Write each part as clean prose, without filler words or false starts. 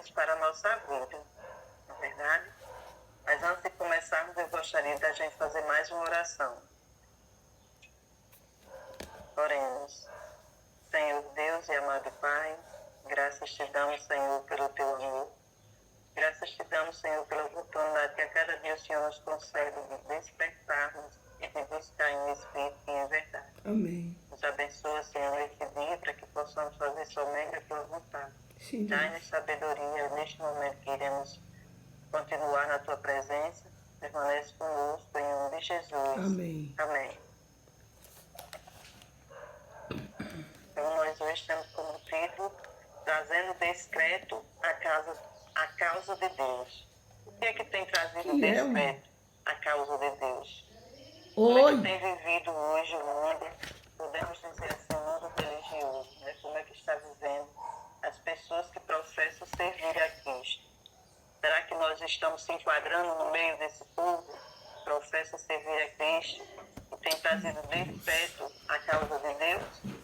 queremos para a nossa vida, não é verdade? Mas antes de começarmos, eu gostaria da gente fazer mais uma oração. Oremos. Senhor Deus e amado Pai, graças te damos, Senhor, pelo teu amor. Graças te damos, Senhor, pela oportunidade que a cada dia o Senhor nos concede de despertarmos e de buscar em espírito e em verdade. Amém. Nos abençoa, Senhor, esse dia para que possamos fazer somente a tua vontade. Sim, Dai-nos sabedoria neste momento que iremos continuar na tua presença. Permanece conosco em nome de Jesus. Amém. Amém. Então, nós hoje temos como título Trazendo Descreto a causa de Deus. O que é que tem trazido descreto a causa de Deus? Como é que tem vivido hoje o mundo, podemos dizer assim, o mundo religioso, né? Como é que está vivendo as pessoas que professam servir a Cristo? Será que nós estamos se enquadrando no meio desse povo que professa servir a Cristo e tem trazido desperto a causa de Deus?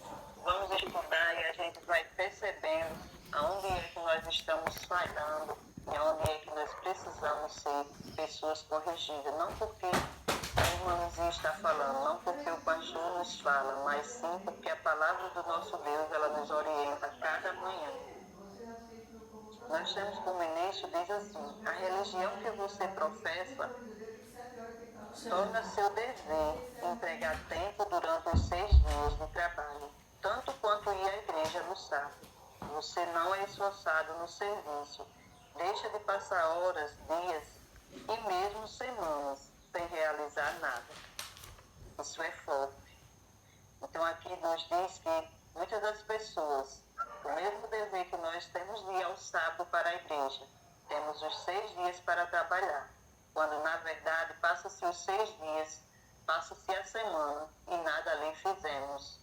Vamos estudar e a gente vai percebendo aonde é que nós estamos falhando e aonde é que nós precisamos ser pessoas corrigidas. Não porque a irmãzinha está falando, não porque o pastor nos fala, mas sim porque a palavra do nosso Deus, ela nos orienta a cada manhã. Nós temos como início, diz assim, a religião que você professa torna seu dever empregar tempo durante os 6 dias de trabalho, tanto quanto ir à igreja no sábado. Você não é esforçado no serviço, deixa de passar horas, dias e mesmo semanas sem realizar nada. Isso é forte. Então aqui nos diz que muitas das pessoas, o mesmo dever que nós temos de ir ao sábado para a igreja, temos os 6 dias para trabalhar, quando na verdade passa-se os 6 dias, passa-se a semana e nada ali fizemos.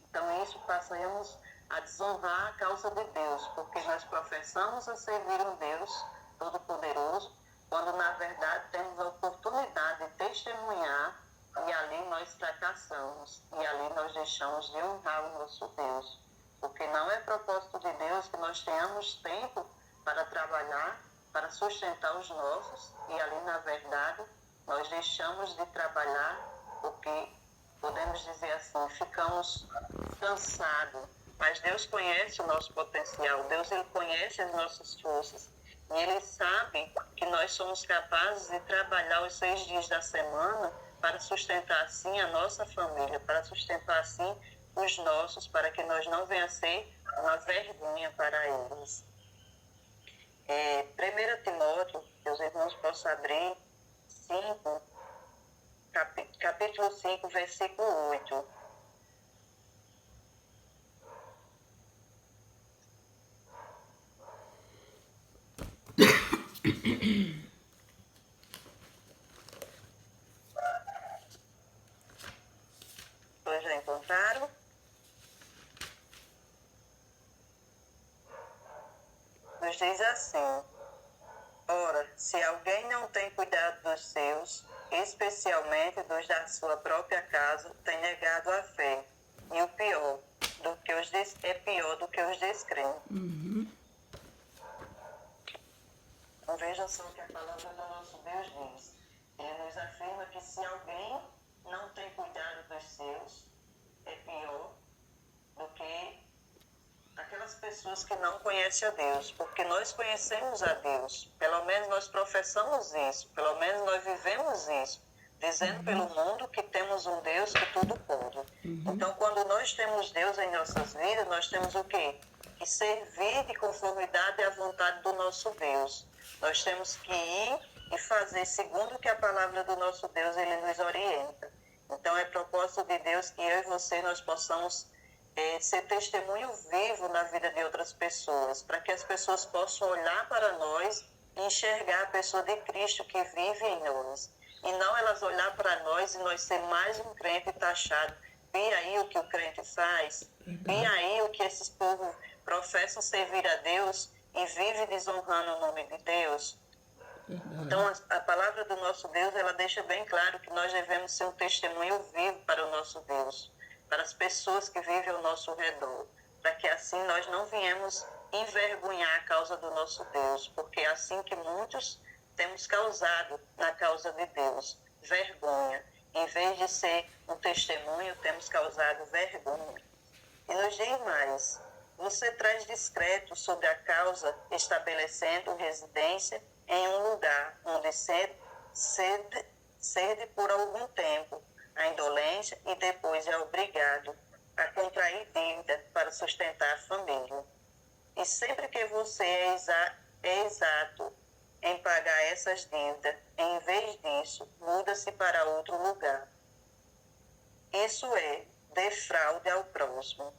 Então isso passamos a desonrar a causa de Deus, porque nós professamos a servir um Deus Todo-Poderoso, quando na verdade temos a oportunidade de testemunhar e ali nós fracassamos, e ali nós deixamos de honrar o nosso Deus. Porque não é propósito de Deus que nós tenhamos tempo para trabalhar, para sustentar os nossos, e ali na verdade nós deixamos de trabalhar porque, podemos dizer assim, ficamos cansados. Mas Deus conhece o nosso potencial, Deus ele conhece as nossas forças. E Ele sabe que nós somos capazes de trabalhar os 6 dias da semana para sustentar assim a nossa família, para sustentar assim os nossos, para que nós não venhamos a ser uma vergonha para eles. 1 Timóteo, que os irmãos possam abrir, capítulo 5, versículo 8. Vocês já encontraram? Nos diz assim: ora, se alguém não tem cuidado dos seus, especialmente dos da sua própria casa, tem negado a fé. E o pior é pior do que os descrentes. Então veja só o que a palavra do nosso Deus diz. Ele nos afirma que se alguém não tem cuidado dos seus, é pior do que aquelas pessoas que não conhecem a Deus, porque nós conhecemos a Deus, pelo menos nós professamos isso, pelo menos nós vivemos isso, dizendo pelo mundo que temos um Deus que tudo pode. Então, quando nós temos Deus em nossas vidas, nós temos o quê? Que servir de conformidade à vontade do nosso Deus. Nós temos que ir e fazer segundo o que a palavra do nosso Deus ele nos orienta. Então, é propósito de Deus que eu e você nós possamos ser testemunho vivo na vida de outras pessoas, para que as pessoas possam olhar para nós e enxergar a pessoa de Cristo que vive em nós. E não elas olhar para nós e nós ser mais um crente taxado. Vê aí o que o crente faz, vê aí o que esses povos professam servir a Deus e vive desonrando o nome de Deus. Então, a palavra do nosso Deus, ela deixa bem claro que nós devemos ser um testemunho vivo para o nosso Deus, para as pessoas que vivem ao nosso redor, para que assim nós não viemos envergonhar a causa do nosso Deus, porque é assim que muitos temos causado na causa de Deus, vergonha. Em vez de ser um testemunho, temos causado vergonha. E nos diz mais, você traz decreto sobre a causa, estabelecendo residência em um lugar onde cede por algum tempo a indolência e depois é obrigado a contrair dívida para sustentar a família. E sempre que você é exato em pagar essas dívidas, em vez disso, muda-se para outro lugar. Isso é defraude ao próximo.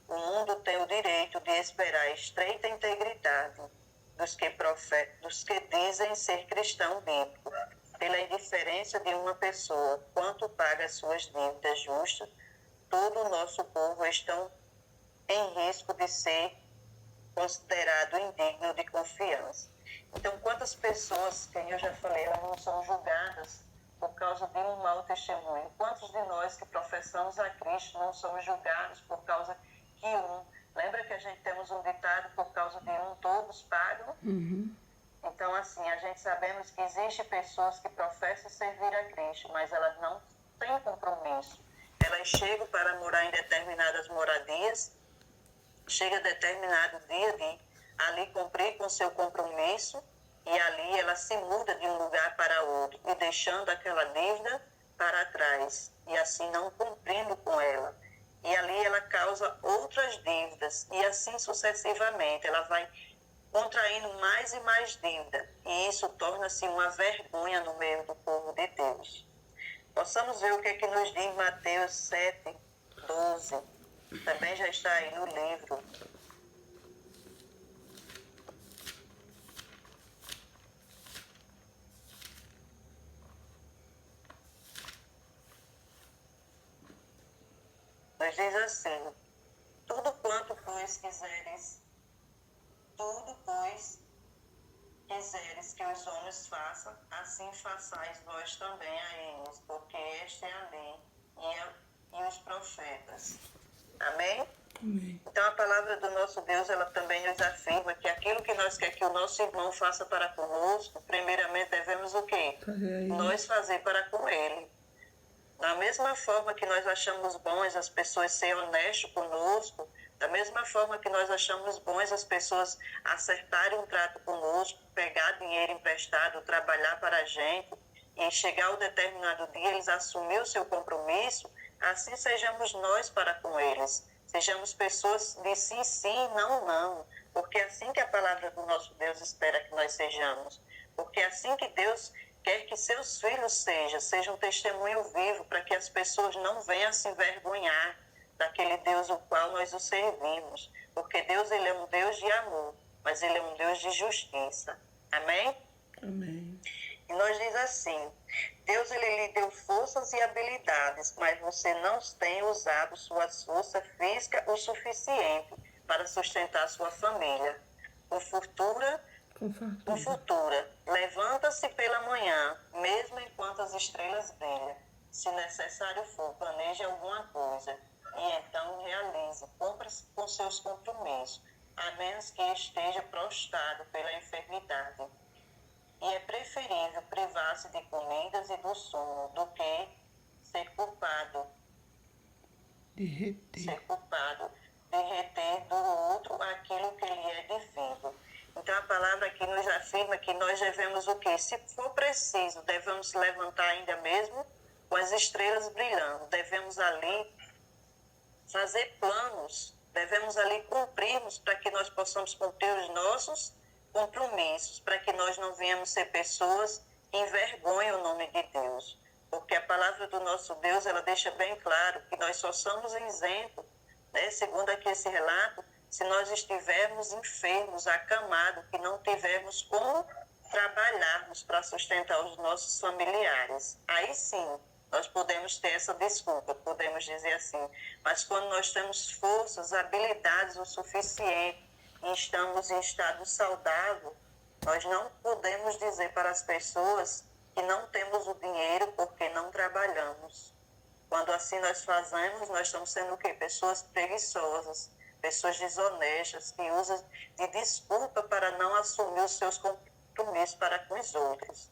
O mundo tem o direito de esperar estreita integridade dos que dizem ser cristão bíblico, pela indiferença de uma pessoa, quanto paga as suas dívidas justas, todo o nosso povo está em risco de ser considerado indigno de confiança. Então, quantas pessoas, que eu já falei, elas não são julgadas por causa de um mau testemunho? Quantos de nós que professamos a Cristo não somos julgados por causa que lembra que a gente temos um ditado, por causa de todos pagam? Uhum. Então, assim, a gente sabemos que existem pessoas que professam servir a Cristo, mas elas não têm compromisso. Elas chegam para morar em determinadas moradias, chega determinado dia de ali cumprir com seu compromisso e ali ela se muda de um lugar para outro e deixando aquela dívida para trás e assim não cumprindo com ela. E ali ela causa outras dívidas e assim sucessivamente. Ela vai contraindo mais e mais dívida e isso torna-se uma vergonha no meio do povo de Deus. Possamos ver o que é que nos diz Mateus 7, 12. Também já está aí no livro. Nos diz assim, tudo, pois, quiseres que os homens façam, assim façais vós também a eles, porque esta é a lei e os profetas. Amém? Amém. Então a palavra do nosso Deus, ela também nos afirma que aquilo que nós queremos que o nosso irmão faça para conosco, primeiramente devemos o quê? Nós fazer para com ele. Da mesma forma que nós achamos bons as pessoas serem honestas conosco, da mesma forma que nós achamos bons as pessoas acertarem um trato conosco, pegar dinheiro emprestado, trabalhar para a gente, e chegar ao determinado dia eles assumir o seu compromisso, assim sejamos nós para com eles. Sejamos pessoas de sim, sim, não, não. Porque é assim que a palavra do nosso Deus espera que nós sejamos. Porque é assim que Deus quer que seus filhos sejam um testemunho vivo para que as pessoas não venham se envergonhar daquele Deus o qual nós o servimos. Porque Deus, ele é um Deus de amor, mas ele é um Deus de justiça. Amém? Amém. E nós diz assim, Deus, ele lhe deu forças e habilidades, mas você não tem usado sua força física o suficiente para sustentar sua família. Com futura, levanta-se pela manhã, mesmo enquanto as estrelas brilham. Se necessário for, planeje alguma coisa e então realize, cumpra com seus compromissos, a menos que esteja prostrado pela enfermidade. E é preferível privar-se de comidas e do sono do que ser culpado de reter do outro aquilo que lhe é devido. Então a palavra aqui nos afirma que nós devemos o quê? Se for preciso, devemos levantar ainda mesmo com as estrelas brilhando. Devemos ali fazer planos, devemos ali cumprirmos para que nós possamos cumprir os nossos compromissos, para que nós não venhamos ser pessoas que envergonham o nome de Deus. Porque a palavra do nosso Deus, ela deixa bem claro que nós só somos isentos, né? Segundo aqui esse relato, se nós estivermos enfermos, acamados, que não tivermos como trabalharmos para sustentar os nossos familiares. Aí sim, nós podemos ter essa desculpa, podemos dizer assim. Mas quando nós temos forças, habilidades o suficiente, e estamos em estado saudável, nós não podemos dizer para as pessoas que não temos o dinheiro porque não trabalhamos. Quando assim nós fazemos, nós estamos sendo o quê? Pessoas preguiçosas. pessoas desonestas que usam de desculpa para não assumir os seus compromissos para com os outros.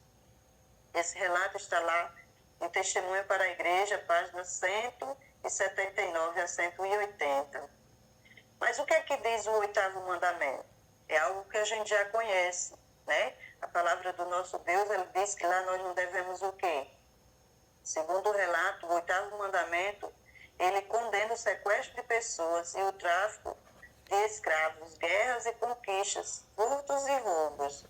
Esse relato está lá em Testemunho para a Igreja, páginas 179 a 180. Mas o que é que diz o 8º mandamento? É algo que a gente já conhece, né? A palavra do nosso Deus, ele diz que lá nós não devemos o quê? Segundo o relato, o 8º mandamento, ele condena o sequestro de pessoas e o tráfico de escravos, guerras e conquistas, furtos e roubos.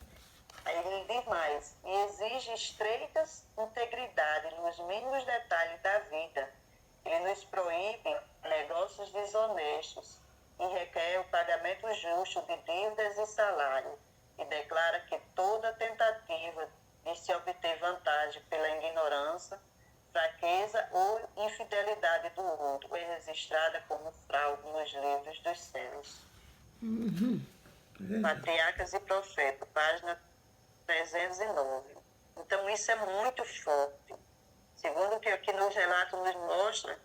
Aí ele diz mais, e exige estreita integridade nos mínimos detalhes da vida. Ele nos proíbe negócios desonestos e requer o pagamento justo de dívidas e salário, e declara que toda tentativa de se obter vantagem pela ignorância, fraqueza ou infidelidade do outro é registrada como fraude nos livros dos céus. Patriarcas e Profetas, página 309. Então isso é muito forte. Segundo o que aqui nos relatos nos mostra,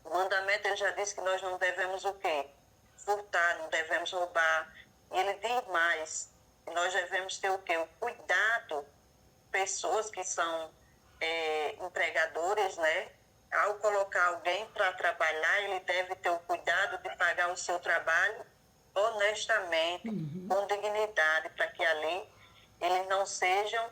o mandamento ele já diz que nós não devemos o quê? Furtar, não devemos roubar. E ele diz mais, que nós devemos ter o quê? O cuidado, pessoas que são empregadores, né? Ao colocar alguém para trabalhar, ele deve ter o cuidado de pagar o seu trabalho honestamente, com dignidade, para que ali eles não sejam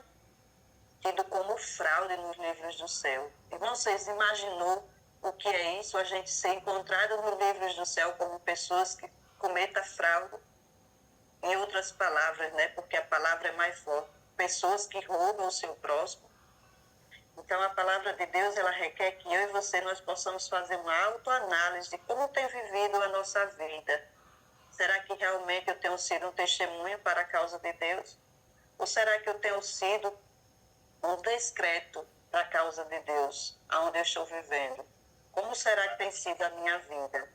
tidos como fraude nos livros do céu. E não sei se imaginou o que é isso, a gente ser encontrado nos livros do céu como pessoas que cometam fraude, em outras palavras, né? Porque a palavra é mais forte, pessoas que roubam o seu próximo. Então a palavra de Deus, ela requer que eu e você nós possamos fazer uma autoanálise de como tem vivido a nossa vida. Será que realmente eu tenho sido um testemunho para a causa de Deus? Ou será que eu tenho sido um descreto para a causa de Deus, aonde eu estou vivendo? Como será que tem sido a minha vida?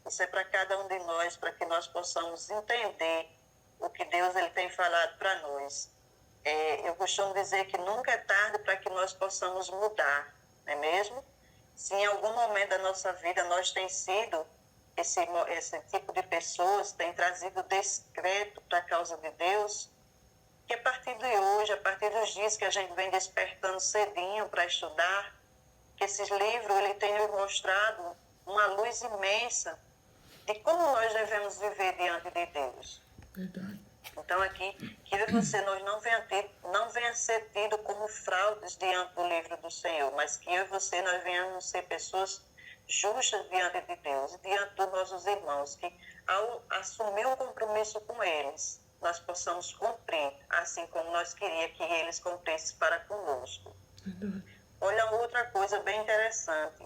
Isso é para cada um de nós, para que nós possamos entender o que Deus ele tem falado para nós. Eu costumo dizer que nunca é tarde para que nós possamos mudar, não é mesmo? Se em algum momento da nossa vida nós tem sido esse tipo de pessoas, tem trazido descreto para a causa de Deus, que a partir de hoje, a partir dos dias que a gente vem despertando cedinho para estudar, que esses livros ele tem nos mostrado uma luz imensa de como nós devemos viver diante de Deus. Verdade. Então aqui, que eu e você nós não venha ser tido como fraudes diante do livro do Senhor, mas que eu e você nós venhamos ser pessoas justas diante de Deus, diante dos nossos irmãos, que ao assumir um compromisso com eles, nós possamos cumprir, assim como nós queríamos que eles cumprissem para conosco. Olha outra coisa bem interessante,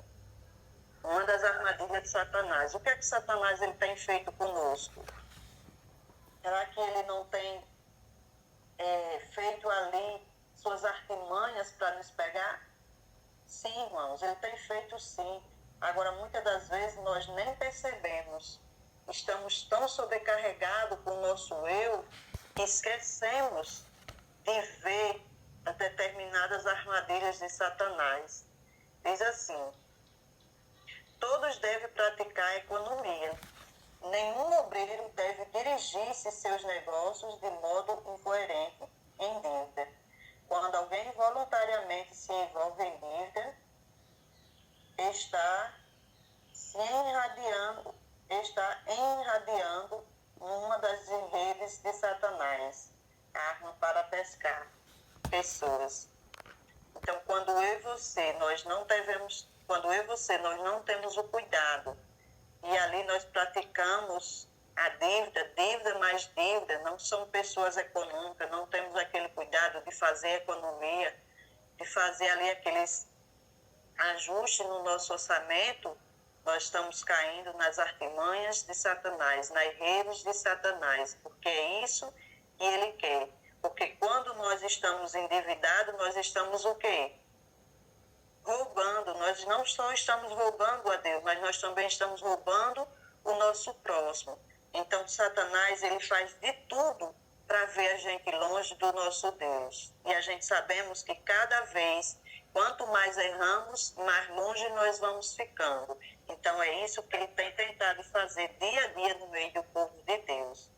uma das armadilhas de Satanás. O que é que Satanás ele tem feito conosco? Será que ele não tem feito ali suas artimanhas para nos pegar? Sim, irmãos, ele tem feito sim. Agora, muitas das vezes, nós nem percebemos. Estamos tão sobrecarregados com o nosso eu que esquecemos de ver as determinadas armadilhas de Satanás. Diz assim, todos devem praticar a economia. Nenhum obreiro deve dirigir-se seus negócios de modo incoerente em dívida. Quando alguém voluntariamente se envolve em dívida, está enradeando uma das redes de Satanás, arma para pescar pessoas. Então, quando eu e você nós não temos o cuidado e ali nós praticamos a dívida mais dívida, não somos pessoas econômicas, não temos aquele cuidado de fazer economia, de fazer ali aqueles ajustes no nosso orçamento, nós estamos caindo nas artimanhas de Satanás, nas redes de Satanás, porque é isso que ele quer. Porque quando nós estamos endividados, nós estamos o quê? Roubando. Nós não só estamos roubando a Deus, mas nós também estamos roubando o nosso próximo. Então, Satanás, ele faz de tudo para ver a gente longe do nosso Deus. E a gente sabemos que cada vez, quanto mais erramos, mais longe nós vamos ficando. Então, Então, é isso que ele tem tentado fazer dia a dia no meio do povo de Deus.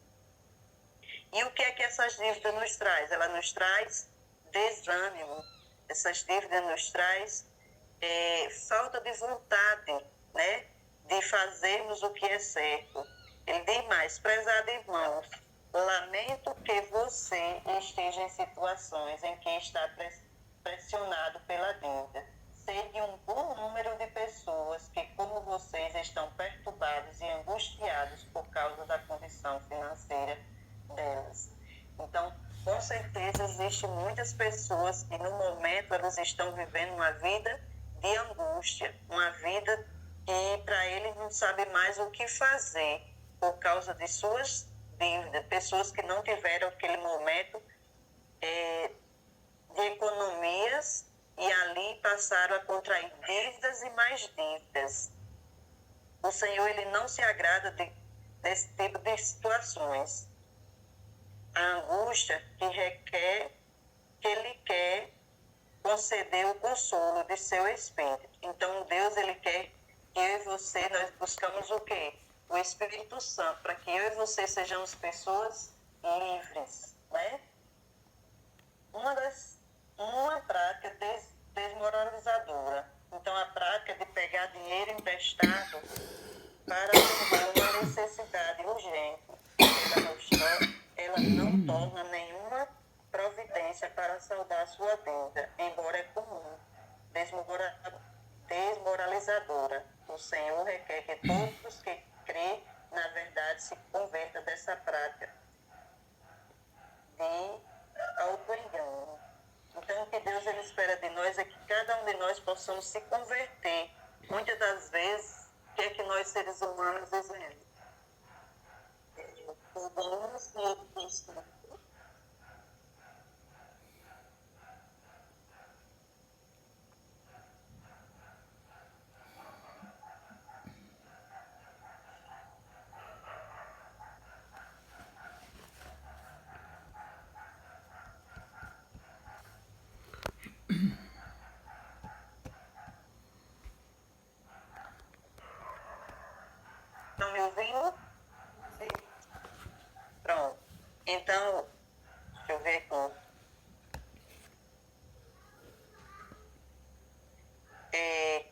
E o que é que essas dívidas nos traz? Ela nos traz desânimo. Essas dívidas nos traz falta de vontade, né, de fazermos o que é certo. Ele diz mais: prezado irmãos, lamento que você esteja em situações em que está pressionado pela dívida. Sei de um bom número de pessoas que, como vocês, estão perturbados e angustiados por causa da condição financeira delas. Então, com certeza, existem muitas pessoas que, no momento, elas estão vivendo uma vida de angústia, uma vida que, para eles, não sabe mais o que fazer por causa de suas dívidas. Pessoas que não tiveram aquele momento de economias e ali passaram a contrair dívidas e mais dívidas. O Senhor, ele não se agrada desse tipo de situações. A angústia que requer, que ele quer conceder o consolo de seu Espírito. Então, Deus, ele quer que eu e você, nós buscamos o quê? O Espírito Santo, para que eu e você sejamos pessoas livres, né? Uma prática desmoralizadora. Então, a prática de pegar dinheiro emprestado para atender uma necessidade urgente, ela não torna nenhuma providência para saldar a sua dívida, embora é comum, desmoralizadora. O Senhor requer que todos que crê na verdade se convertam dessa prática de auto-engano. Então, o que Deus ele espera de nós é que cada um de nós possamos se converter. Muitas das vezes, o que é que nós seres humanos dizemos? Podemos ter Estão me ouvindo? Sim. Pronto. Então, deixa eu ver aqui.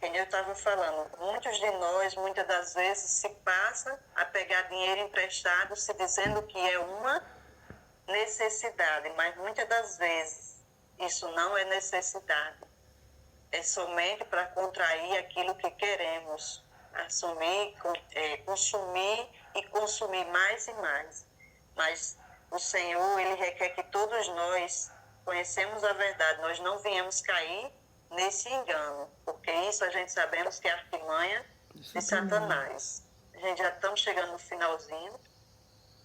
Como eu estava falando, muitos de nós, muitas das vezes, se passa a pegar dinheiro emprestado, se dizendo que é uma necessidade, mas muitas das vezes isso não é necessidade. É somente para contrair aquilo que queremos, assumir, consumir e consumir mais e mais. Mas o Senhor, ele requer que todos nós conhecemos a verdade, nós não viemos cair nesse engano, porque isso a gente sabemos que é artimanha de Satanás. A gente já estamos chegando no finalzinho,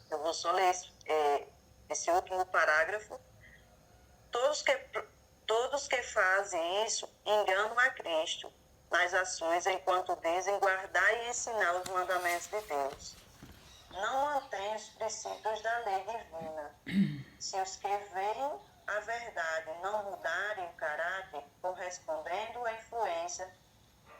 eu vou só ler esse último parágrafo. Todos que fazem isso enganam a Cristo nas ações, enquanto dizem guardar e ensinar os mandamentos de Deus. Não mantêm os princípios da lei divina. Se os que veem a verdade não mudarem o caráter, correspondendo à influência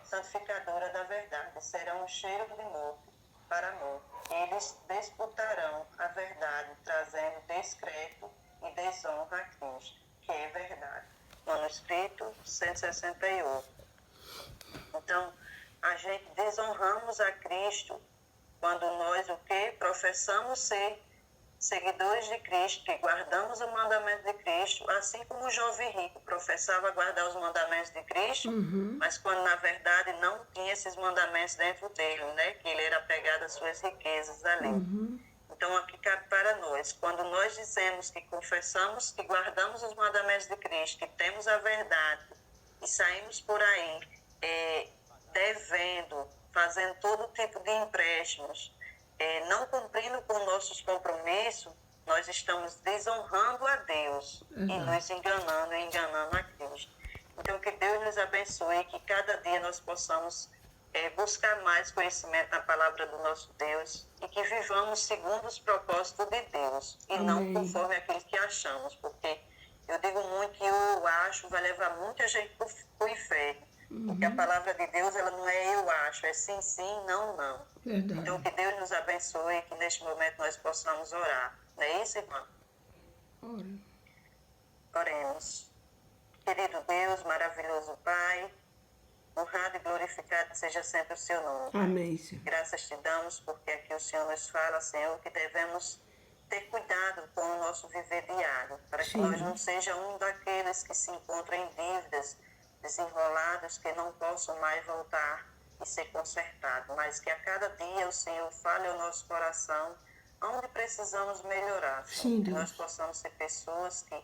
santificadora da verdade, serão um cheiro de morte para a morte. Eles disputarão a verdade, trazendo descrédito e desonra a Cristo, que é verdade. Manuscrito 168. Então, a gente desonramos a Cristo quando nós o quê? Professamos ser seguidores de Cristo, que guardamos o mandamento de Cristo, assim como o jovem rico professava guardar os mandamentos de Cristo, mas quando na verdade não tinha esses mandamentos dentro dele, né? Que ele era apegado às suas riquezas ali. Então, aqui cabe para nós, quando nós dizemos que confessamos, que guardamos os mandamentos de Cristo, que temos a verdade, e saímos por aí devendo, fazendo todo tipo de empréstimos, não cumprindo com nossos compromissos, nós estamos desonrando a Deus e nos enganando e enganando a Cristo. Então, que Deus nos abençoe, que cada dia nós possamos buscar mais conhecimento na palavra do nosso Deus e que vivamos segundo os propósitos de Deus e não conforme aquilo que achamos, porque eu digo muito que eu acho vai levar muita gente para o inferno, Porque a palavra de Deus, ela não é eu acho, é sim, sim, não, não. Verdade. Então, que Deus nos abençoe e que neste momento nós possamos orar. Não é isso, irmã? Ora. Oremos. Querido Deus, maravilhoso Pai, honrado e glorificado seja sempre o seu nome. Amém, Senhor. Graças te damos porque aqui o Senhor nos fala, Senhor, que devemos ter cuidado com o nosso viver diário, para que nós não sejamos um daqueles que se encontram em dívidas, desenrolados, que não possam mais voltar e ser consertados, mas que a cada dia o Senhor fale ao nosso coração onde precisamos melhorar, Senhor, que nós possamos ser pessoas que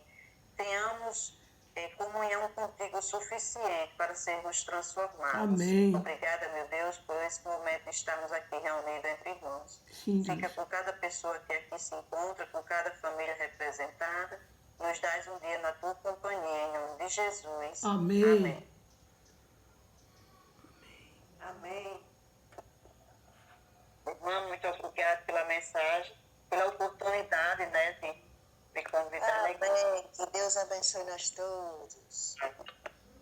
tenhamos comunhão contigo o suficiente para sermos transformados. Amém. Obrigada, meu Deus, por esse momento de estarmos aqui reunidos entre irmãos. Sim, Fica com cada pessoa que aqui se encontra, com cada família representada. Nos dás um dia na tua companhia, em nome de Jesus. Amém. Amém. Amém. Irmã, muito obrigada pela mensagem, pela oportunidade, né, de me convidar. Amém. Que Deus abençoe nós todos.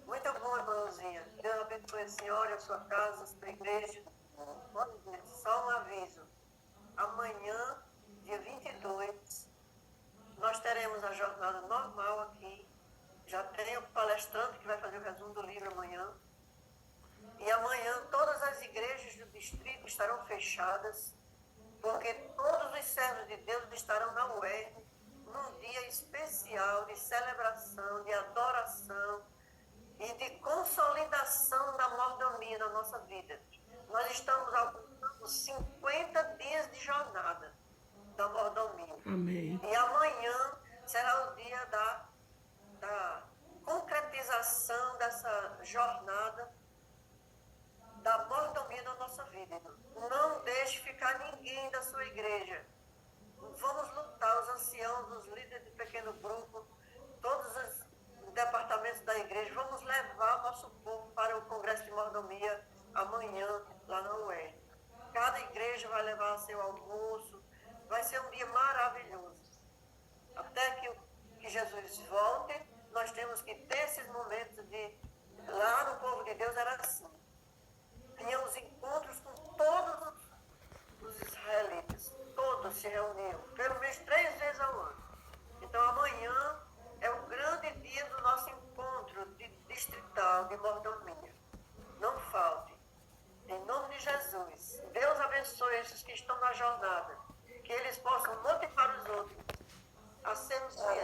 Muito bom, irmãozinha. Deus abençoe a senhora, a sua casa, a sua igreja. Só um aviso. Amanhã, dia 22, nós teremos a jornada normal aqui. Já tem o palestrante que vai fazer o resumo do livro amanhã. E amanhã todas as igrejas do distrito estarão fechadas, porque todos os servos de Deus estarão na UERN num dia especial de celebração, de adoração e de consolidação da mordomia na nossa vida. Nós estamos alcançando 50 dias de jornada da mordomia. Amém. E amanhã será o dia da concretização dessa jornada da mordomia na nossa vida. Não deixe ficar ninguém da sua igreja. Vamos lutar, os anciãos, os líderes de pequeno grupo, todos os departamentos da igreja, vamos levar nosso povo para o Congresso de Mordomia amanhã, lá na UERN. Cada igreja vai levar seu almoço, vai ser um dia maravilhoso. Até que Jesus volte, nós temos que ter esses momentos de... Lá no povo de Deus era assim. Tínhamos encontros com todos os israelitas. Todos se reuniam, pelo menos 3 vezes ao ano. Então amanhã é o grande dia do nosso encontro distrital de mordomia. Não falte. Em nome de Jesus, Deus abençoe esses que estão na jornada. Que eles possam motivar os outros a sermos fiéis.